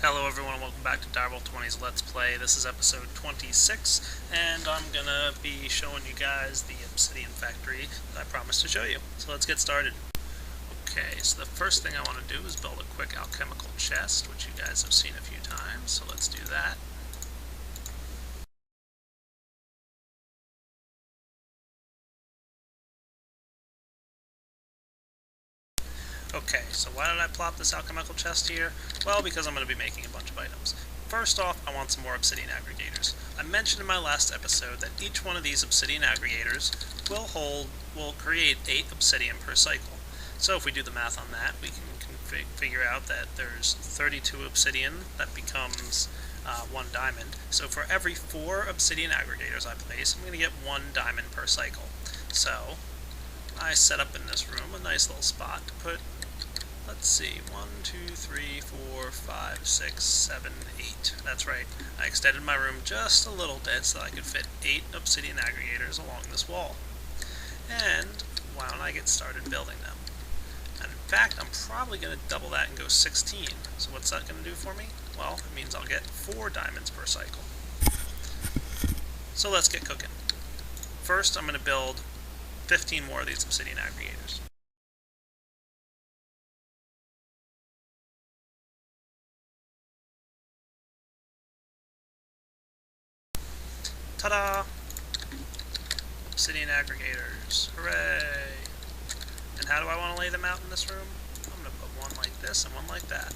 Hello everyone, welcome back to Direwolf 20's Let's Play. This is episode 26, and I'm gonna be showing you guys the Obsidian Factory that I promised to show you. So let's get started. Okay, so the first thing I want to do is build a quick alchemical chest, which you guys have seen a few times, so let's do that. Okay, so why did I plop this alchemical chest here? Well, because I'm going to be making a bunch of items. First off, I want some more obsidian aggregators. I mentioned in my last episode that each one of these obsidian aggregators will create 8 obsidian per cycle. So if we do the math on that, we can figure out that there's 32 obsidian that becomes 1 diamond. So for every 4 obsidian aggregators I place, I'm going to get 1 diamond per cycle. So I set up in this room a nice little spot to put, let's see, 1, 2, 3, 4, 5, 6, 7, 8. That's right. I extended my room just a little bit so that I could fit 8 obsidian aggregators along this wall. And why don't I get started building them? And in fact, I'm probably going to double that and go 16. So what's that going to do for me? Well, it means I'll get 4 diamonds per cycle. So let's get cooking. First, I'm going to build 15 more of these obsidian aggregators. Ta-da! Obsidian aggregators. Hooray! And how do I want to lay them out in this room? I'm going to put one like this and one like that.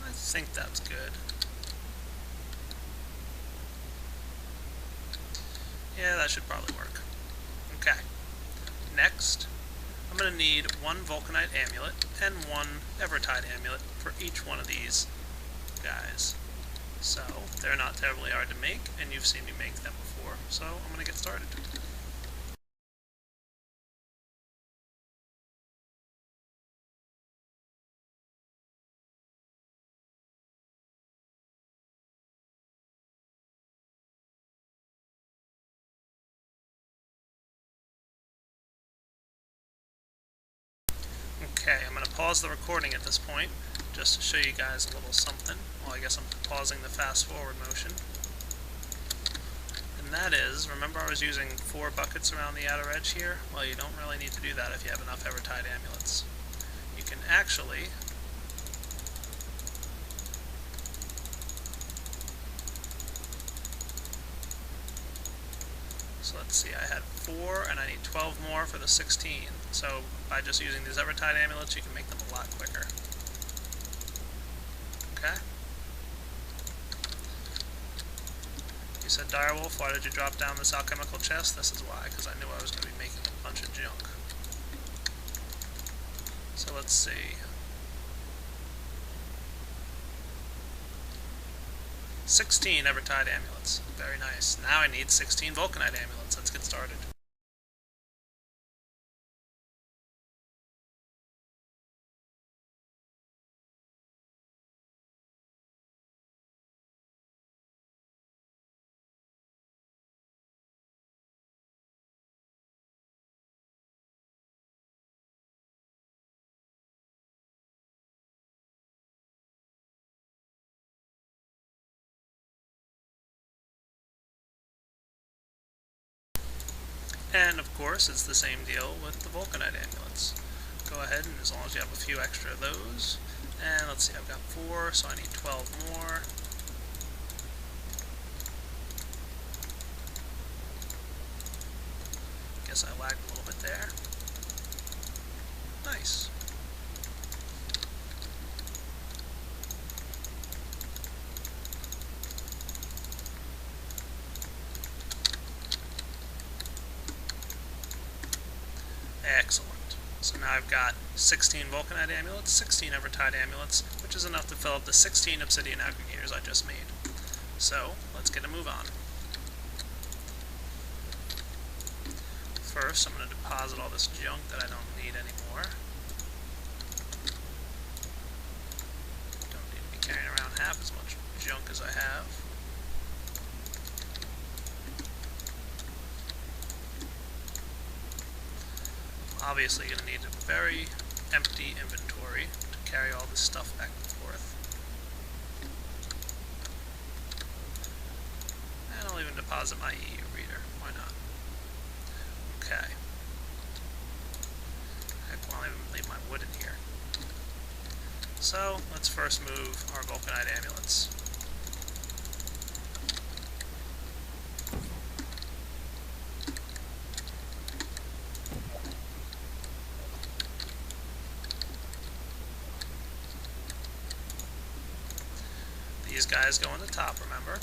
I think that's good. Yeah, that should probably work. Okay. Next, I'm going to need 1 vulcanite amulet and 1 evertide amulet for each one of these guys. So, they're not terribly hard to make, and you've seen me make them before, so I'm going to get started. Okay, I'm going to pause the recording at this point, just to show you guys a little something. Well, I guess I'm pausing the fast forward motion. And that is, remember I was using 4 buckets around the outer edge here? Well, you don't really need to do that if you have enough evertide amulets. You can actually so let's see, I had 4 and I need 12 more for the 16. So by just using these evertide amulets, you can make them a lot quicker. Okay? You said, Direwolf, why did you drop down this alchemical chest? This is why, because I knew I was going to be making a bunch of junk. So let's see. 16 evertide amulets. Very nice. Now I need 16 vulcanite amulets. Let's get started. And of course, it's the same deal with the vulcanite amulets. Go ahead and as long as you have a few extra of those. And let's see, I've got 4, so I need 12 more. Guess I lagged a little bit there. Nice. Excellent. So now I've got 16 vulcanite amulets, 16 evertide amulets, which is enough to fill up the 16 obsidian aggregators I just made. So, let's get a move on. First, I'm going to deposit all this junk that I don't need anymore. Don't need to be carrying around half as much junk as I have. obviously going to need a very empty inventory to carry all this stuff back and forth. And I'll even deposit my EU reader. Why not? Okay. Heck, well, I'll even leave my wood in here. So, let's first move our vulcanite amulets. These guys go on the top, remember?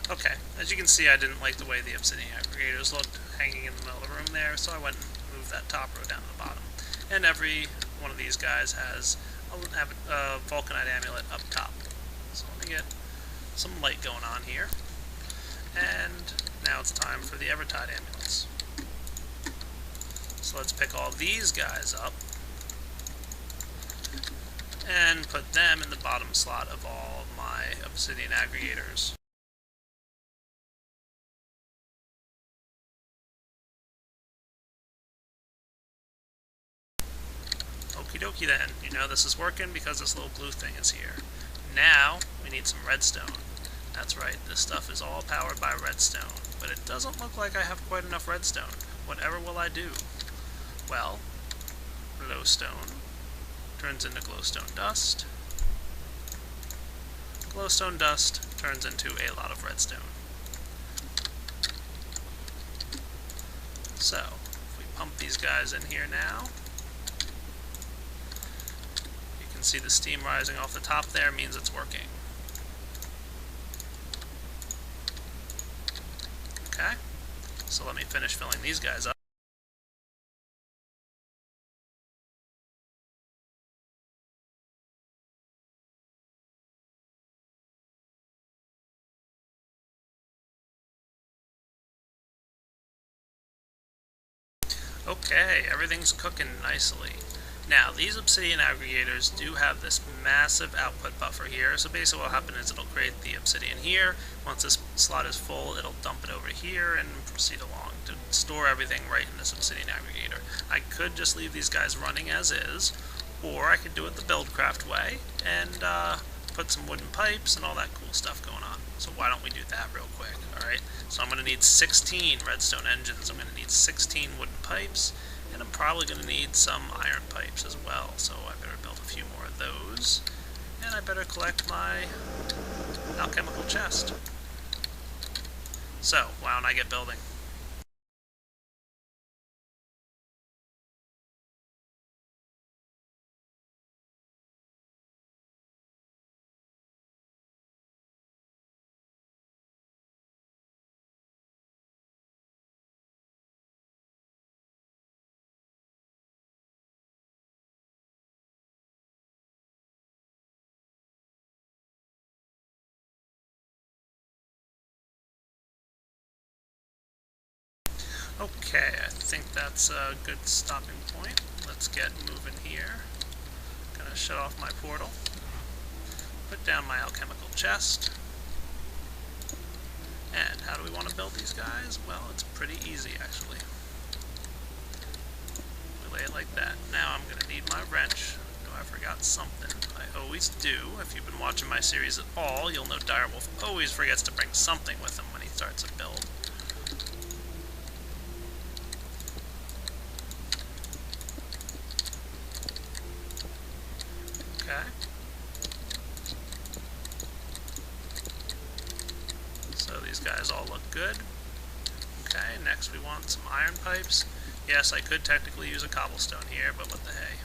Okay, as you can see, I didn't like the way the obsidian aggregators looked hanging in the middle of the room there, so I went and moved that top row down to the bottom. And every one of these guys has a vulcanite amulet up top. So let me get some light going on here. And now it's time for the Evertide amulets. So let's pick all these guys up and put them in the bottom slot of all of my obsidian aggregators. Okie dokie then, you know this is working because this little blue thing is here. Now, we need some redstone. That's right, this stuff is all powered by redstone, but it doesn't look like I have quite enough redstone. Whatever will I do? Well, glowstone turns into glowstone dust. Glowstone dust turns into a lot of redstone. So, if we pump these guys in here now, see the steam rising off the top there means it's working. Okay, so let me finish filling these guys up. Okay, everything's cooking nicely. Now, these obsidian aggregators do have this massive output buffer here, so basically what will happen is it'll create the obsidian here. Once this slot is full, it'll dump it over here and proceed along to store everything right in this obsidian aggregator. I could just leave these guys running as is, or I could do it the Buildcraft way and put some wooden pipes and all that cool stuff going on. So why don't we do that real quick, alright? So I'm going to need 16 redstone engines, I'm going to need 16 wooden pipes, and I'm probably going to need some iron pipes as well, so I better build a few more of those. And I better collect my alchemical chest. So, why don't I get building? Okay, I think that's a good stopping point. Let's get moving here. Gonna shut off my portal. Put down my alchemical chest. And how do we want to build these guys? Well, it's pretty easy actually. We lay it like that. Now I'm gonna need my wrench. I forgot something. I always do. If you've been watching my series at all, you'll know Direwolf always forgets to bring something with him when he starts a build. Okay. So these guys all look good. Okay, next we want some iron pipes. Yes, I could technically use a cobblestone here, but what the hey.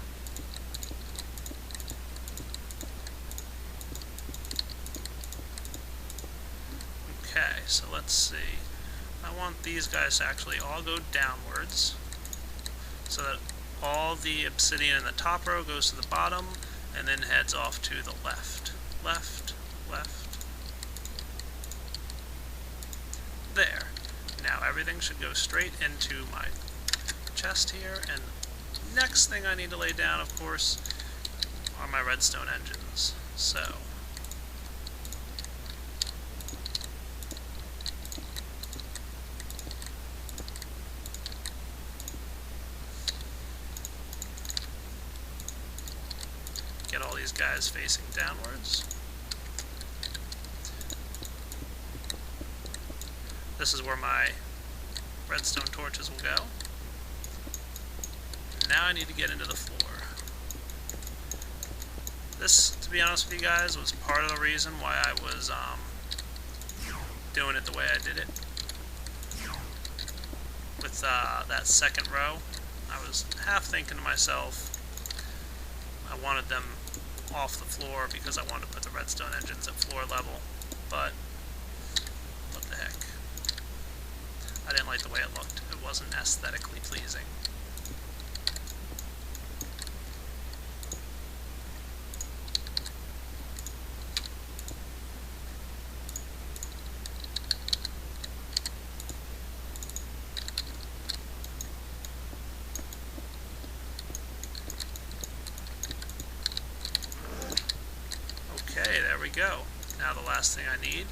Okay, so let's see. I want these guys to actually all go downwards, so that all the obsidian in the top row goes to the bottom, and then heads off to the left. Left, left. everything should go straight into my chest here, and next thing I need to lay down, of course, are my redstone engines. So get all these guys facing downwards. This is where my redstone torches will go. Now I need to get into the floor. This, to be honest with you guys, was part of the reason why I was doing it the way I did it. With that second row, I was half thinking to myself, I wanted them off the floor because I wanted to put the redstone engines at floor level, but what the heck. I didn't like the way it looked. It wasn't aesthetically pleasing. Okay, there we go. Now the last thing I need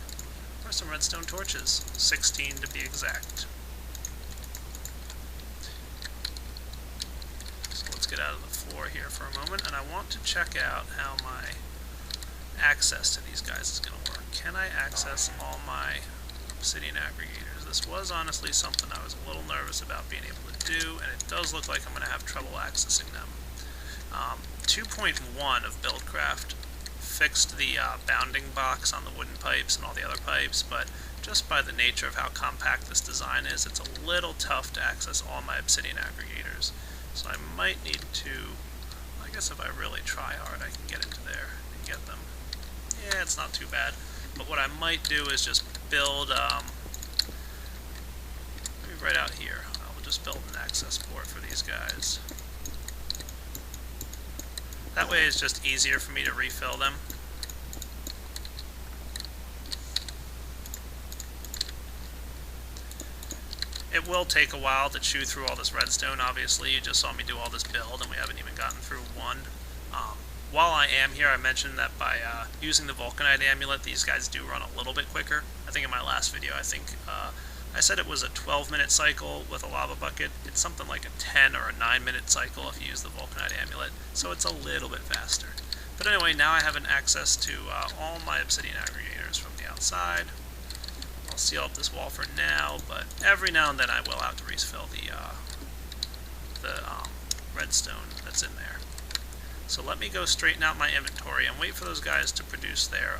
are some redstone torches. 16 to be exact. So let's get out of the floor here for a moment, and I want to check out how my access to these guys is going to work. Can I access all my obsidian aggregators? This was honestly something I was a little nervous about being able to do, and it does look like I'm going to have trouble accessing them. 2.1 of Buildcraft fixed the bounding box on the wooden pipes and all the other pipes, but just by the nature of how compact this design is, it's a little tough to access all my obsidian aggregators. So I might need to, I guess if I really try hard, I can get into there and get them. Yeah, it's not too bad. But what I might do is just build, maybe right out here, I'll just build an access port for these guys. That way it's just easier for me to refill them. It will take a while to chew through all this redstone, obviously. You just saw me do all this build and we haven't even gotten through one. While I am here, I mentioned that by using the Vulcanite amulet, these guys do run a little bit quicker. I think in my last video, I said it was a 12-minute cycle with a lava bucket. It's something like a 10 or a 9-minute cycle if you use the Vulcanite amulet, so it's a little bit faster. But anyway, now I have an access to all my obsidian aggregators from the outside. I'll seal up this wall for now, but every now and then I will have to refill the redstone that's in there. So let me go straighten out my inventory and wait for those guys to produce their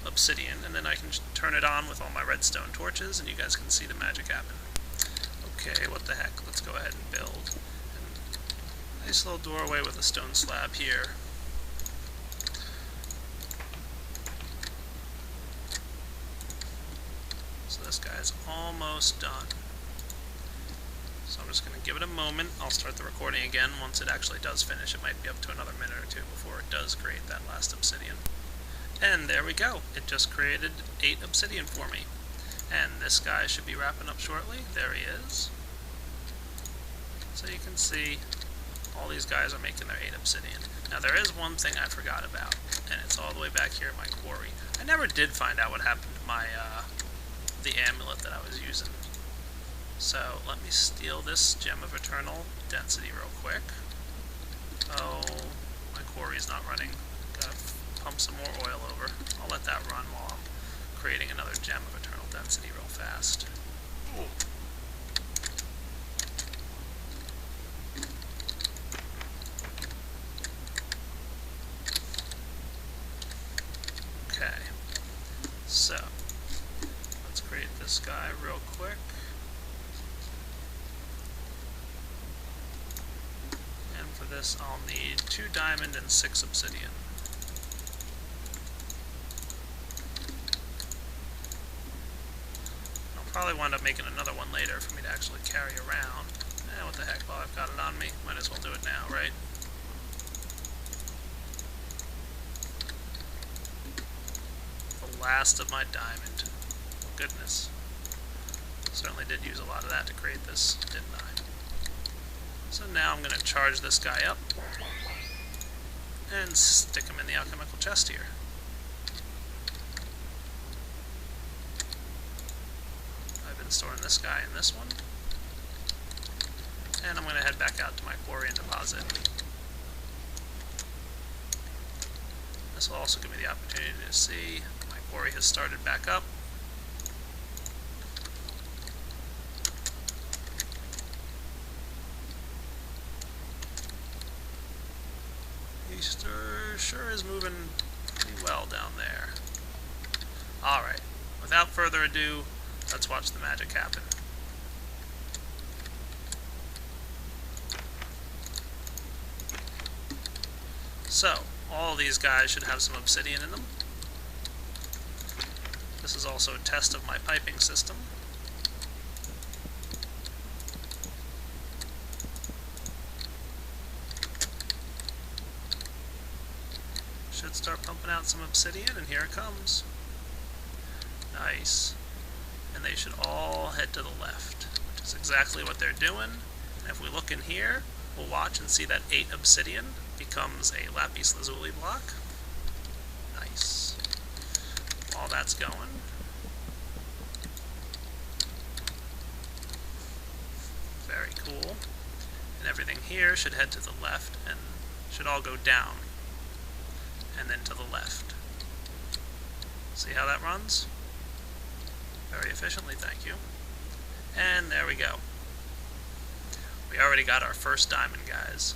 obsidian, and then I can turn it on with all my redstone torches, and you guys can see the magic happen. Okay, what the heck? Let's go ahead and build. And nice little doorway with a stone slab here. So this guy's almost done. So I'm just going to give it a moment. I'll start the recording again once it actually does finish. It might be up to another minute or two before it does create that last obsidian. And there we go. It just created 8 obsidian for me. And this guy should be wrapping up shortly. There he is. So you can see all these guys are making their 8 obsidian. Now there is one thing I forgot about, and it's all the way back here in my quarry. I never did find out what happened to my the amulet that I was using. So let me steal this gem of eternal density real quick. Oh, my quarry's not running. Gotta pump some more oil over. I'll let that run while I'm creating another gem of eternal density real fast. Ooh. Okay, so let's create this guy real quick. And for this I'll need 2 diamond and 6 obsidian. I'll probably wind up making another one later for me to actually carry around. What the heck, while I've got it on me, might as well do it now, right? The last of my diamond. Goodness. Certainly did use a lot of that to create this, didn't I? So now I'm going to charge this guy up and stick him in the alchemical chest here. I've been storing this guy in this one. And I'm going to head back out to my quarry and deposit. This will also give me the opportunity to see my quarry has started back up. He sure is moving pretty well down there. Alright, without further ado, let's watch the magic happen. So, all these guys should have some obsidian in them. This is also a test of my piping system. Should start pumping out some obsidian, and here it comes. Nice. And they should all head to the left, which is exactly what they're doing. And if we look in here, we'll watch and see that 8 obsidian becomes a lapis lazuli block. Nice. While that's going, very cool. And everything here should head to the left and should all go down and then to the left. See how that runs? Very efficiently, thank you. And there we go. We already got our first diamond, guys.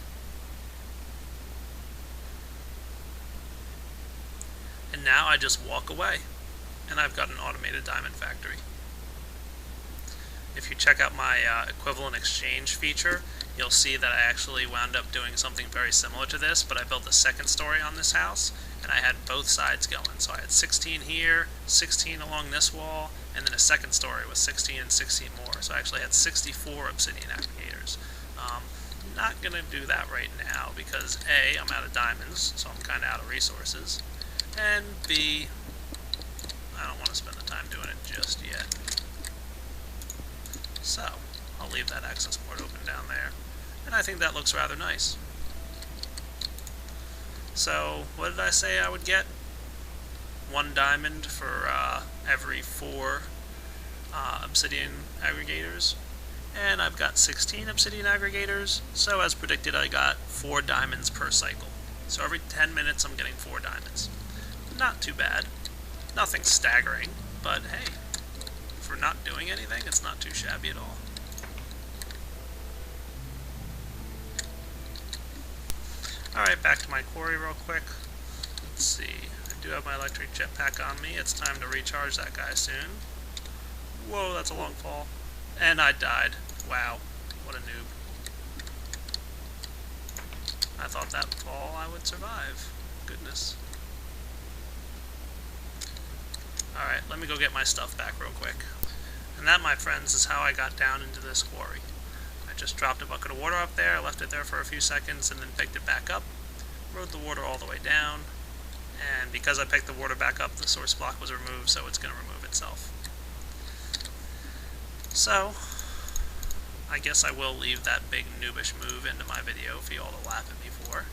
And now I just walk away, and I've got an automated diamond factory. If you check out my equivalent exchange feature, you'll see that I actually wound up doing something very similar to this, but I built a second story on this house, and I had both sides going. So I had 16 here, 16 along this wall, and then a second story with 16 and 16 more. So I actually had 64 obsidian aggregators. Not going to do that right now because A, I'm out of diamonds, so I'm kind of out of resources, and B, I don't want to spend the time doing it just yet. So, I'll leave that access port open down there, and I think that looks rather nice. So, what did I say I would get? 1 diamond for every 4 obsidian aggregators. And I've got 16 obsidian aggregators, so as predicted I got 4 diamonds per cycle. So every 10 minutes I'm getting 4 diamonds. Not too bad. Nothing staggering, but hey, for not doing anything, it's not too shabby at all. Alright, back to my quarry real quick. Let's see, I do have my electric jetpack on me. It's time to recharge that guy soon. Whoa, that's a long fall. And I died. Wow, what a noob. I thought that fall I would survive. Goodness. Alright, let me go get my stuff back real quick. And that, my friends, is how I got down into this quarry. I just dropped a bucket of water up there, left it there for a few seconds, and then picked it back up, rode the water all the way down, and because I picked the water back up, the source block was removed, so it's going to remove itself. So, I guess I will leave that big noobish move into my video for you all to laugh at me for.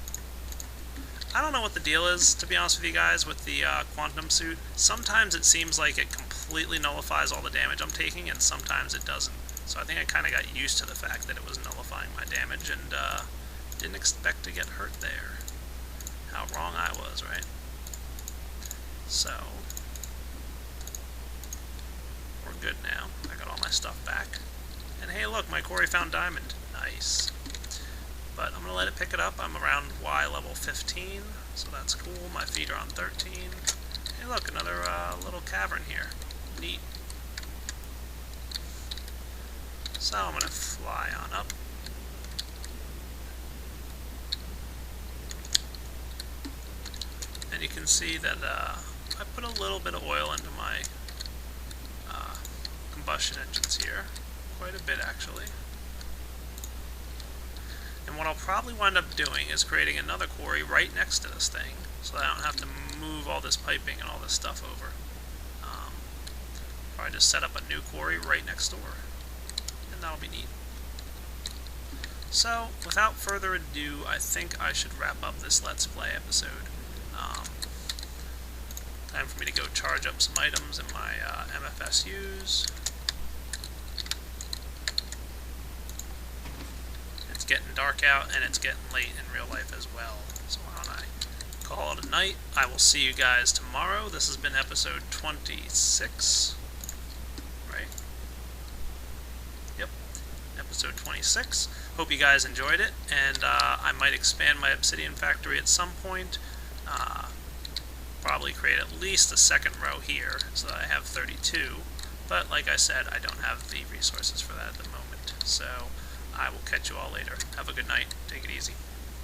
I don't know what the deal is, to be honest with you guys, with the quantum suit. Sometimes it seems like it completely nullifies all the damage I'm taking, and sometimes it doesn't. So I think I kind of got used to the fact that it was nullifying my damage, and didn't expect to get hurt there. How wrong I was, right? So, we're good now. I got all my stuff back. And hey, look, my quarry found diamond. Nice. But I'm going to let it pick it up. I'm around Y level 15, so that's cool. My feet are on 13. Hey, look, another little cavern here. Neat. So I'm going to fly on up. And you can see that I put a little bit of oil into my combustion engines here. Quite a bit, actually. And what I'll probably wind up doing is creating another quarry right next to this thing, so that I don't have to move all this piping and all this stuff over. probably just set up a new quarry right next door, and that'll be neat. So, without further ado, I think I should wrap up this Let's Play episode. Time for me to go charge up some items in my MFSUs. It's getting dark out, and it's getting late in real life as well. So why don't I call it a night? I will see you guys tomorrow. This has been episode 26. Right? Yep. Episode 26. Hope you guys enjoyed it, and I might expand my Obsidian Factory at some point. Probably create at least a second row here, so that I have 32. But like I said, I don't have the resources for that at the moment. So I will catch you all later. Have a good night. Take it easy.